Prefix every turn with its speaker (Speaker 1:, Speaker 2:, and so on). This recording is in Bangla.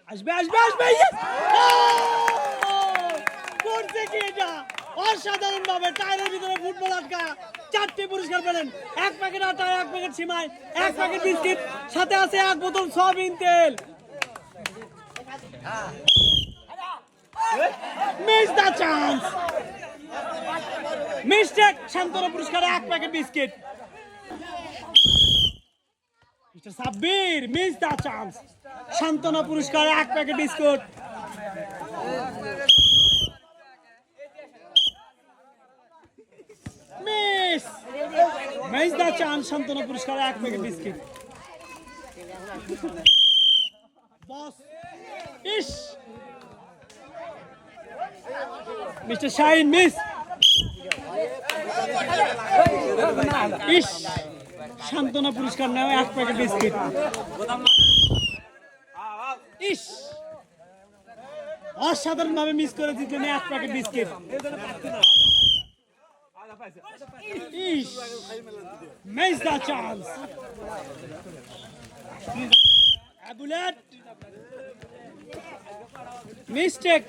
Speaker 1: আসবে আসবে আসবে করছে কি এটা অসাধারণ ভাবে টায়ারের ভিতরে ফুটবল আটকা 4টি পুরস্কার পেলেন 1 প্যাকেট আটা 1 প্যাকেট সিমাই 1 প্যাকেট বিস্কিট সাথে আছে 1 বোতল সয়াবিন তেল মিস দ্য চান্স মিস্টেক শান্তনা পুরস্কার 1 packet biscuit mister Sabbir miss the chance শান্তনা পুরস্কার 1 packet biscuit miss miss the chance শান্তনা পুরস্কার 1 packet biscuit boss is mister Shahin miss is শান্তনা পুরস্কার নেওয়া 1 প্যাকেট বিস্কিট ইস অসাধারণ ভাবে মিস করে দিলেন 1 packet biscuit is miss the chance bullet mistake